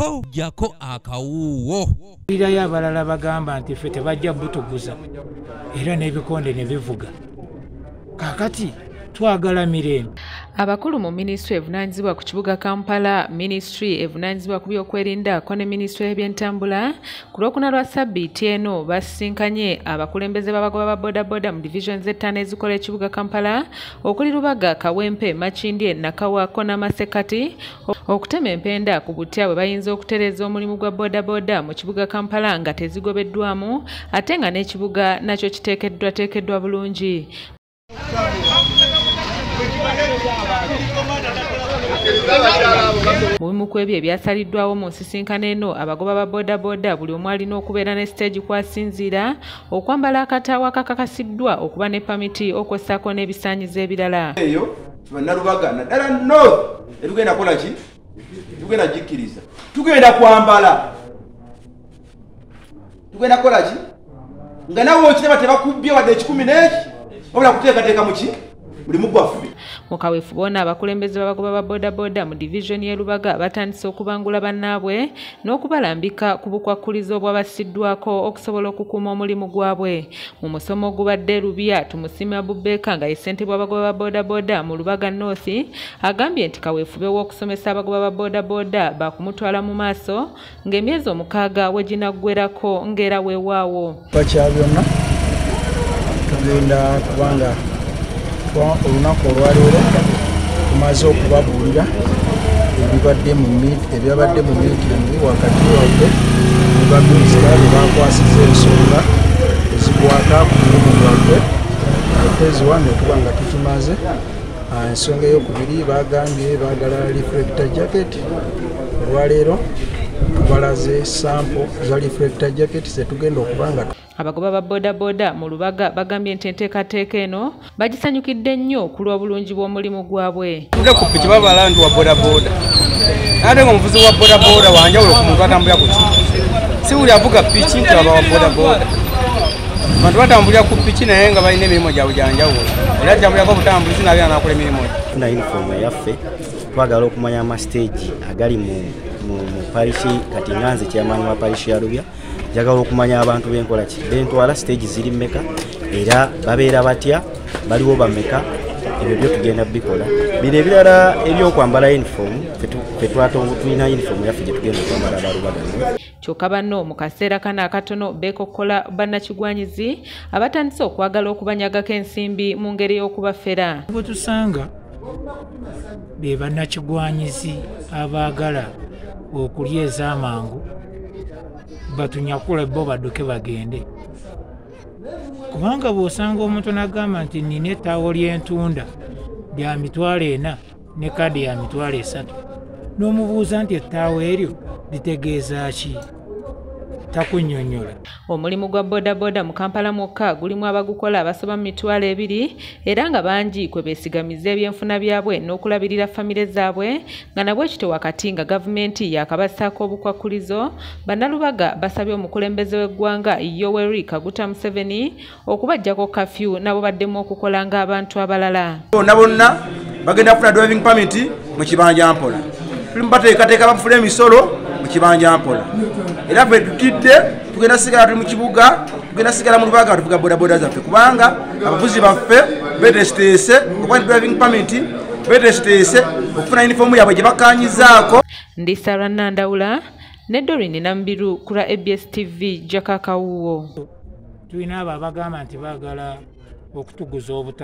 ko jako akawuwo. Irayo abalala bagamba nti ffe tebajja butuguza era n'ebikonde ne bivuga. Kakati twagala mirembe. Abakulu mu Ministry evunaanyizibwa ku kibuga Kampala, Ministry evunaanyizibwa ku byokwerinda ko ne Ministry y'ebyentambula ku Lwokuna lwa Ssabbiiti eno basisinkanye abakulembeze b'abagoba ba bodaboda mu divisions ettaano ezikola ekibuga Kampala okuli Lubaga, Kawempe, Makindye, Nakawaako n'Amasekati okutema empenda ku butya bwe bayinza okutereeza omulimu gwa bodaboda mu kibuga Kampala nga tezigobeddwamu ate nga n'ekibuga nakyo kiteekeddwa bulungi. Mu bimu ku ebyo ebyasaliddwawo mu nsisinkano eno abagoba ba bodaboda buli omu alina okubeera ne stage kwasinziira okwambala akataawo akakakasiddwa okuba ne pamiti okwessaako n'ebisaanyizo ebirala. Eyo bannalubaga naddala north etugenda kola ki? Tugenda gikkiriza. Tugenda kwambala. Tugenda kola ki? Nga nawe okiraba tebakubbye wadde ekikumi n'eki wabula kuteekateeka mu ki? Mulimu gwaffe. Mu kaweefube ono abakulembeze b'abagoba ba bodaboda mu division y'e Lubaga batandise okubangula bannaabwe n'okubalambika ku bukwakkulizo obwabasiddwako okusobola okukuuma omulimu gwabwe. Mu musomo ogubadde Lubya, Tumusiime Abubeka nga ye ssentebe w'abagoba ba bodaboda mu Lubaga North agambye nti kaweefube w'okusomesa abagoba ba bodaboda bakumutwala mu maaso ng'emyezi 6 we ginaggwerako ng'era weewaawo. Bakyabyonna tugenda kubanga olunaku olwaleero tumaze okubabuulira ebyabadde mu miitingi wakati wabwe ne baminisita be bakwasiza ensonga ezigwaka ku mulimu gwabwe. Phase 1 okuba nga tukimaze. Ensonga ey'okubiri bagambye baagala reflector jacket. Olwaleero tubalaze sample za reflector jacket zetugenda okuba nga abagoba ba bodaboda mu Lubaga bagambye nti enteekateeka eno bagisanyukidde nnyo ku lw'obulungi bw'omulimu gwabwe. Tudde ku piki babala nti wa bodaboda ate ng'omuvuzi wa bodaboda wanjawulo ku muntu atambulira ku piki si buli avuga piki nti aba wa bodaboda. Abantu batambulira ku piki naye nga balina emirimu gyabwe gyanjawulo era tambulirako obutambulizi nabe anaakola emirimu gye. Tuna yunifoomu yaffe twagala okumanya amasiteegi agali mu parishi kati nganze kyamaani wa parishi ya Lubya njagala okumanya abantu b'enkola ki bentwala stage ziri mmeka era babeera batya baliwo bameka ebyo byo tugenda bikola. Bino ebirala ebyokwambala uniform tulina uniform yaffe gye tugenda okwambala abalubaga. Kyokka banno mu kaseera kano akatono beekokkola bannakigwanyizi abatandise okwagala okubanyagako ensimbi mu ngeri y'okubafera. Bwe tusanga be bannakigwanyizi abaagala okulya ez'amangu batunyakule bo badduke bagende. Kubanga bw'osanga omuntu n'agamba nti nina ettaawo ly'entunda lya mitwalo 4 ne kadi ya mitwalo 3 n'omubuuza nti ettaawo eryo litegeeza ki? Takunnyonnyola. Omulimu gwa bodaboda mu Kampala mwokka gulimu abagukola abasoba mu mitwalo 2 era nga bangi kwe beesigamiza ebyenfuna byabwe n'okulabirira famire zaabwe nga nabwe ekito wakati nga gavumenti yakabassaako obukwakkulizo. Bannalubaga basabye omukulembeze w'eggwanga Yoweri Kaguta Museveni okubaggyako kafyu nabo baddemu okukola ng'abantu abalala. Bonna bagenda kufuna driving permit mu kibanja mpola. Tuli bateekateeka bafune emisolo mu kibanja mpola. Era ffe tutidde tugenda sigala tuli mu kibuga tugenda sigala mu Lubaga tuvuga bodaboda zaffe kubanga abavuzi baffe beetesiteese okuba driving permit beetesiteese okufuna uniform yabwe gye bakanyizaako. Ndi Sarah Nandawula ne Doreen Nambiru ku lwa ABS TV Jakakawuwo. Tulina abo abagamba nti baagala okutuguza obuta